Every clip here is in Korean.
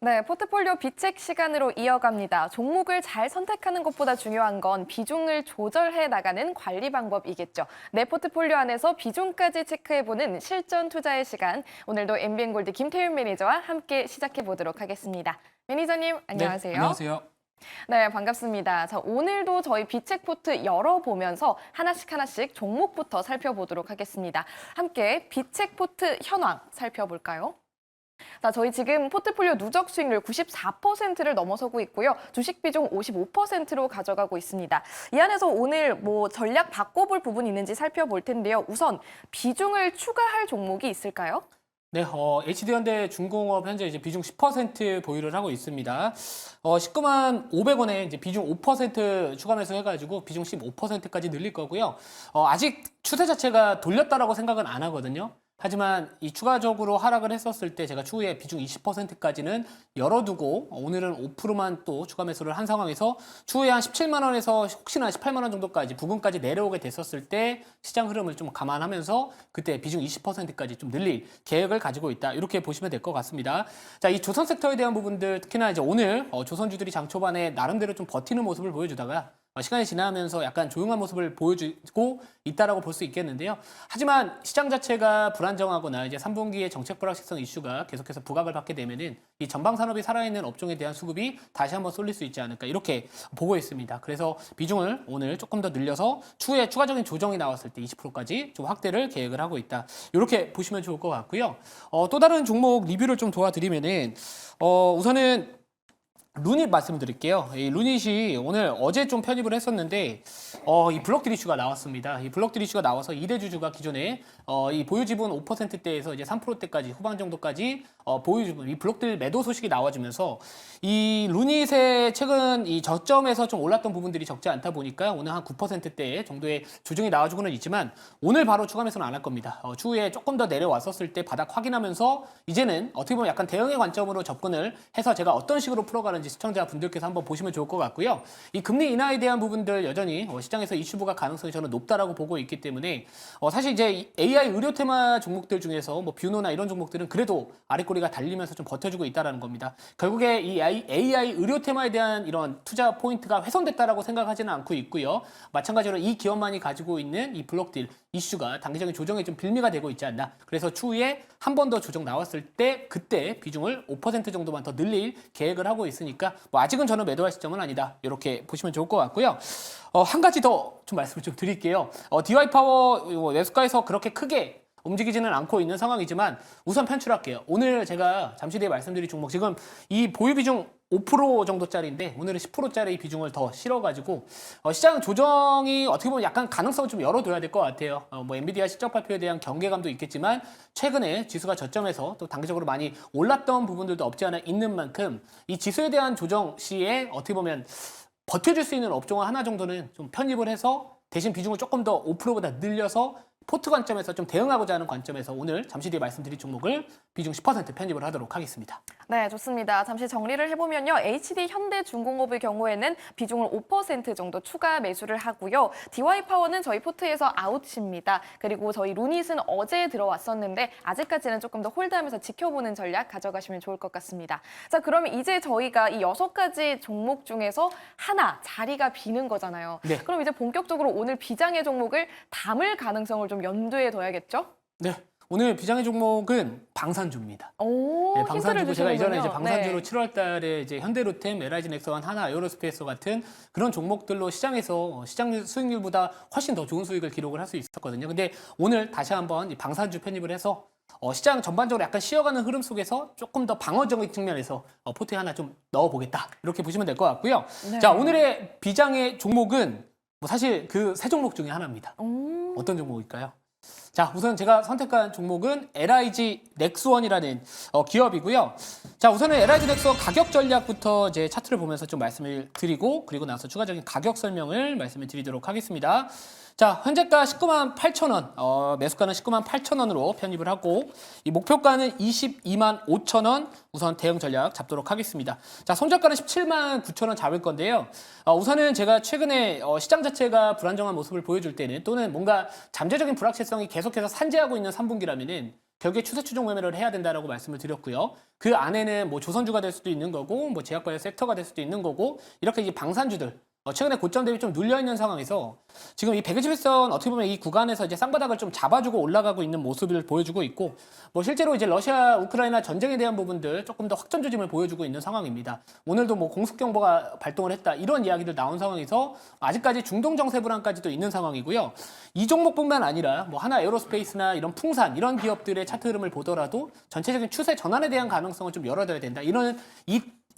네, 포트폴리오 비책 시간으로 이어갑니다. 종목을 잘 선택하는 것보다 중요한 건 비중을 조절해 나가는 관리 방법이겠죠. 내 포트폴리오 안에서 비중까지 체크해보는 실전 투자의 시간. 오늘도 MBN골드 김태윤 매니저와 함께 시작해 보도록 하겠습니다. 매니저님, 안녕하세요. 네, 안녕하세요. 네, 반갑습니다. 자, 오늘도 저희 비책 포트 열어보면서 하나씩 종목부터 살펴보도록 하겠습니다. 함께 비책 포트 현황 살펴볼까요? 자, 저희 지금 포트폴리오 누적 수익률 94%를 넘어서고 있고요. 주식 비중 55%로 가져가고 있습니다. 이 안에서 오늘 전략 바꿔볼 부분이 있는지 살펴볼 텐데요. 우선 비중을 추가할 종목이 있을까요? 네, HD현대 중공업 현재 이제 비중 10% 보유를 하고 있습니다. 19만 500원에 이제 비중 5% 추가 매수해가지고 비중 15%까지 늘릴 거고요. 아직 추세 자체가 돌렸다라고 생각은 안 하거든요. 하지만 이 추가적으로 하락을 했었을 때 제가 추후에 비중 20%까지는 열어두고 오늘은 5%만 또 추가 매수를 한 상황에서 추후에 한 17만 원에서 혹시나 18만 원 정도까지 부근까지 내려오게 됐었을 때 시장 흐름을 좀 감안하면서 그때 비중 20%까지 좀 늘릴 계획을 가지고 있다. 이렇게 보시면 될 것 같습니다. 자, 이 조선 섹터에 대한 부분들 특히나 이제 오늘 조선주들이 장 초반에 나름대로 좀 버티는 모습을 보여주다가 시간이 지나면서 약간 조용한 모습을 보여주고 있다라고 볼 수 있겠는데요. 하지만 시장 자체가 불안정하거나 이제 3분기에 정책 불확실성 이슈가 계속해서 부각을 받게 되면은 이 전방 산업이 살아있는 업종에 대한 수급이 다시 한번 쏠릴 수 있지 않을까 이렇게 보고 있습니다. 그래서 비중을 오늘 조금 더 늘려서 추후에 추가적인 조정이 나왔을 때 20%까지 좀 확대를 계획을 하고 있다. 이렇게 보시면 좋을 것 같고요. 또 다른 종목 리뷰를 좀 도와드리면은 우선은 루닛 말씀드릴게요. 이 루닛이 오늘 어제 좀 편입을 했었는데 이 블록딜 이슈가 나왔습니다. 이 블록딜 이슈가 나와서 2대 주주가 기존에 이 보유 지분 5%대에서 이제 3%대까지 후반 정도까지 보유 지분 이 블록딜 매도 소식이 나와주면서 이 루닛의 최근 이 저점에서 좀 올랐던 부분들이 적지 않다 보니까 오늘 한 9%대 정도의 조정이 나와주고는 있지만 오늘 바로 추가 매수는 안 할 겁니다. 추후에 조금 더 내려왔었을 때 바닥 확인하면서 이제는 어떻게 보면 약간 대응의 관점으로 접근을 해서 제가 어떤 식으로 풀어가는지 시청자분들께서 한번 보시면 좋을 것 같고요. 이 금리 인하에 대한 부분들 여전히 시장에서 이슈부가 가능성이 저는 높다라고 보고 있기 때문에 사실 이제 AI 의료 테마 종목들 중에서 뭐 뷰노나 이런 종목들은 그래도 아랫꼬리가 달리면서 좀 버텨주고 있다라는 겁니다. 결국에 이 AI 의료 테마에 대한 이런 투자 포인트가 훼손됐다라고 생각하지는 않고 있고요. 마찬가지로 이 기업만이 가지고 있는 이 블록딜 이슈가 단기적인 조정에 좀 빌미가 되고 있지 않나. 그래서 추후에 한 번 더 조정 나왔을 때 그때 비중을 5% 정도만 더 늘릴 계획을 하고 있으니까 뭐 아직은 저는 매도할 시점은 아니다. 이렇게 보시면 좋을 것 같고요. 한 가지 더 좀 말씀을 좀 드릴게요. DY 파워 매수가에서 그렇게 크게 움직이지는 않고 있는 상황이지만 우선 편출할게요. 오늘 제가 잠시 뒤에 말씀드릴 종목 지금 이 보유 비중 5% 정도짜리인데 오늘은 10%짜리 비중을 더 실어가지고 시장 조정이 어떻게 보면 약간 가능성을 좀 열어둬야 될 것 같아요. 뭐 엔비디아 실적 발표에 대한 경계감도 있겠지만 최근에 지수가 저점에서 또 단기적으로 많이 올랐던 부분들도 없지 않아 있는 만큼 이 지수에 대한 조정 시에 어떻게 보면 버텨줄 수 있는 업종을 하나 정도는 좀 편입을 해서 대신 비중을 조금 더 5%보다 늘려서 포트 관점에서 좀 대응하고자 하는 관점에서 오늘 잠시 뒤에 말씀드릴 종목을 비중 10% 편입을 하도록 하겠습니다. 네, 좋습니다. 잠시 정리를 해보면요. HD현대중공업의 경우에는 비중을 5% 정도 추가 매수를 하고요. DY파워는 저희 포트에서 아웃입니다. 그리고 저희 루닛은 어제 들어왔었는데 아직까지는 조금 더 홀드하면서 지켜보는 전략 가져가시면 좋을 것 같습니다. 자, 그러면 이제 저희가 이 6가지 종목 중에서 하나 자리가 비는 거잖아요. 네. 그럼 이제 본격적으로 오늘 비장의 종목을 담을 가능성을 좀 염두에 둬야겠죠? 네. 오늘 비장의 종목은 방산주입니다. 오, 네, 힌트를 방산주고 제가 이전에 이제 주시는군요. 방산주로 네. 7월 달에 이제 현대로템, LIG 넥스원, 하나, 에어로스페이스 같은 그런 종목들로 시장에서 시장 수익률보다 훨씬 더 좋은 수익을 기록을 할 수 있었거든요. 근데 오늘 다시 한번 이 방산주 편입을 해서 시장 전반적으로 약간 쉬어가는 흐름 속에서 조금 더 방어적인 측면에서 포트에 하나 좀 넣어보겠다. 이렇게 보시면 될 것 같고요. 네. 자, 오늘의 비장의 종목은 뭐 사실 그 세 종목 중에 하나입니다. 어떤 종목일까요? 자, 우선 제가 선택한 종목은 LIG 넥스원이라는 기업이고요. 자, 우선은 LIG 넥스원 가격 전략부터 이제 차트를 보면서 좀 말씀을 드리고 그리고 나서 추가적인 가격 설명을 말씀을 드리도록 하겠습니다. 자, 현재가 19만 8천 원, 매수가는 19만 8천 원으로 편입을 하고 이 목표가는 22만 5천 원 우선 대응 전략 잡도록 하겠습니다. 자, 손절가는 17만 9천 원 잡을 건데요. 우선은 제가 최근에 시장 자체가 불안정한 모습을 보여줄 때는 또는 뭔가 잠재적인 불확실성이 계속해서 산재하고 있는 3분기라면은 결국에 추세 추종 매매를 해야 된다라고 말씀을 드렸고요. 그 안에는 뭐 조선주가 될 수도 있는 거고, 뭐 제약바이오 섹터가 될 수도 있는 거고, 이렇게 이제 방산주들 최근에 고점 대비 좀 눌려 있는 상황에서 지금 이 121선 어떻게 보면 이 구간에서 이제 쌍바닥을 좀 잡아주고 올라가고 있는 모습을 보여주고 있고, 뭐 실제로 이제 러시아 우크라이나 전쟁에 대한 부분들 조금 더 확전 조짐을 보여주고 있는 상황입니다. 오늘도 뭐 공습경보가 발동을 했다 이런 이야기들 나온 상황에서 아직까지 중동 정세 불안까지도 있는 상황이고요. 이 종목뿐만 아니라 뭐 하나 에어로스페이스나 이런 풍산 이런 기업들의 차트 흐름을 보더라도 전체적인 추세 전환에 대한 가능성을 좀 열어둬야 된다. 이런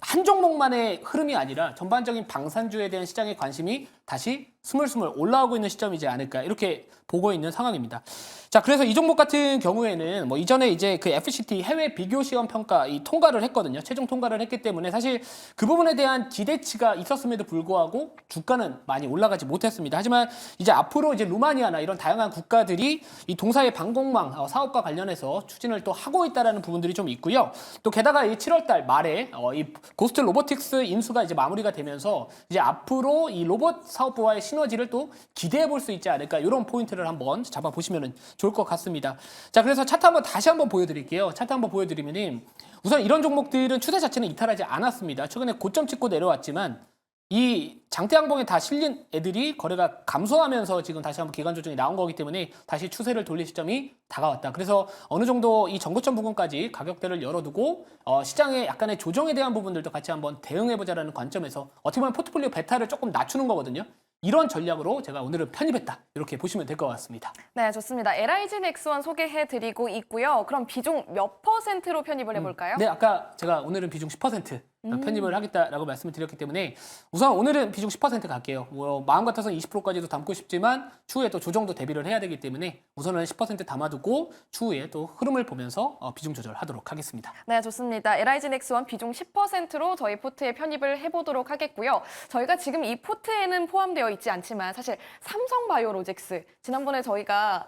한 종목만의 흐름이 아니라 전반적인 방산주에 대한 시장의 관심이 다시 스물스물 올라오고 있는 시점이지 않을까 이렇게 보고 있는 상황입니다. 자, 그래서 이 종목 같은 경우에는 뭐 이전에 이제 그 FCT 해외 비교 시험 평가 이 통과를 했거든요. 최종 통과를 했기 때문에 사실 그 부분에 대한 기대치가 있었음에도 불구하고 주가는 많이 올라가지 못했습니다. 하지만 이제 앞으로 이제 루마니아나 이런 다양한 국가들이 이 동사의 방공망 사업과 관련해서 추진을 또 하고 있다라는 부분들이 좀 있고요. 또 게다가 이 7월달 말에 이 고스트 로보틱스 인수가 이제 마무리가 되면서 이제 앞으로 이 로봇 사업부와의 시너지를 또 기대해 볼 수 있지 않을까 이런 포인트를 한번 잡아보시면 좋을 것 같습니다. 자, 그래서 차트 다시 한번 보여드릴게요. 차트 한번 보여드리면은 우선 이런 종목들은 추세 자체는 이탈하지 않았습니다. 최근에 고점 찍고 내려왔지만 이 장대양봉에 다 실린 애들이 거래가 감소하면서 지금 다시 한번 기간 조정이 나온 거기 때문에 다시 추세를 돌릴 시점이 다가왔다. 그래서 어느 정도 이 전고점 부분까지 가격대를 열어두고 시장의 약간의 조정에 대한 부분들도 같이 한번 대응해보자라는 관점에서 어떻게 보면 포트폴리오 베타를 조금 낮추는 거거든요. 이런 전략으로 제가 오늘은 편입했다. 이렇게 보시면 될 것 같습니다. 네, 좋습니다. LIG 넥스원 소개해드리고 있고요. 그럼 비중 몇 %로 편입을 해볼까요? 네, 아까 제가 오늘은 비중 10% 편입을 하겠다라고 말씀을 드렸기 때문에 우선 오늘은 비중 10% 갈게요. 뭐 마음 같아서 20%까지도 담고 싶지만 추후에 또 조정도 대비를 해야 되기 때문에 우선은 10% 담아두고 추후에 또 흐름을 보면서 비중 조절하도록 하겠습니다. 네, 좋습니다. LIG 넥스원 비중 10%로 저희 포트에 편입을 해보도록 하겠고요. 저희가 지금 이 포트에는 포함되어 있지 않지만 사실 삼성바이오로직스 지난번에 저희가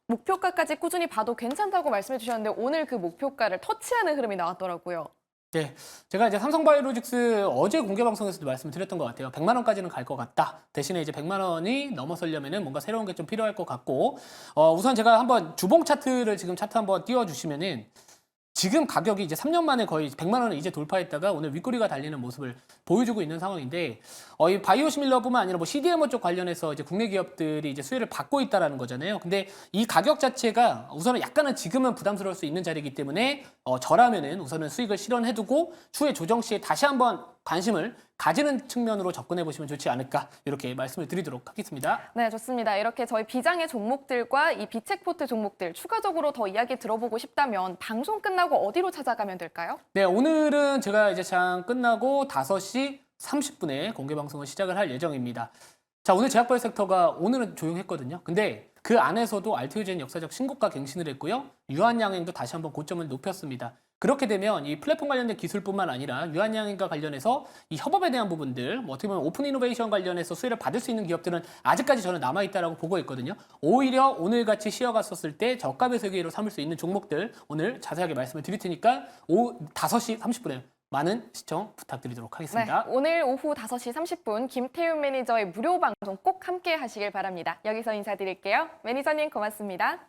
목표가까지 꾸준히 봐도 괜찮다고 말씀해 주셨는데 오늘 그 목표가를 터치하는 흐름이 나왔더라고요. 네, 제가 이제 삼성바이오로직스 어제 공개 방송에서도 말씀드렸던 것 같아요. 100만 원까지는 갈 것 같다. 대신에 이제 100만 원이 넘어서려면은 뭔가 새로운 게 좀 필요할 것 같고, 우선 제가 한번 주봉 차트를 지금 차트 한번 띄워주시면은 지금 가격이 이제 3년 만에 거의 100만 원을 이제 돌파했다가 오늘 윗꼬리가 달리는 모습을 보여주고 있는 상황인데, 이 바이오시밀러뿐만 아니라 뭐 CDMO 쪽 관련해서 이제 국내 기업들이 이제 수혜를 받고 있다라는 거잖아요. 근데 이 가격 자체가 우선은 약간은 지금은 부담스러울 수 있는 자리이기 때문에 저라면은 우선은 수익을 실현해두고 추후에 조정 시에 다시 한번 관심을 가지는 측면으로 접근해 보시면 좋지 않을까 이렇게 말씀을 드리도록 하겠습니다. 네, 좋습니다. 이렇게 저희 비장의 종목들과 이 비책포트 종목들 추가적으로 더 이야기 들어보고 싶다면 방송 끝나고 어디로 찾아가면 될까요? 네, 오늘은 제가 이제 장 끝나고 5시 30분에 공개 방송을 시작을 할 예정입니다. 자, 오늘 제약바이오 섹터가 오늘은 조용했거든요. 근데 그 안에서도 알테오젠 역사적 신고가 갱신을 했고요. 유한양행도 다시 한번 고점을 높였습니다. 그렇게 되면 이 플랫폼 관련된 기술뿐만 아니라 유한양행과 관련해서 이 협업에 대한 부분들, 뭐 어떻게 보면 오픈 이노베이션 관련해서 수혜를 받을 수 있는 기업들은 아직까지 저는 남아있다라고 보고 있거든요. 오히려 오늘같이 쉬어갔었을 때 저가배수 기회로 삼을 수 있는 종목들 오늘 자세하게 말씀을 드릴 테니까 5시 30분에 많은 시청 부탁드리도록 하겠습니다. 네, 오늘 오후 5시 30분 김태윤 매니저의 무료 방송 꼭 함께 하시길 바랍니다. 여기서 인사드릴게요. 매니저님 고맙습니다.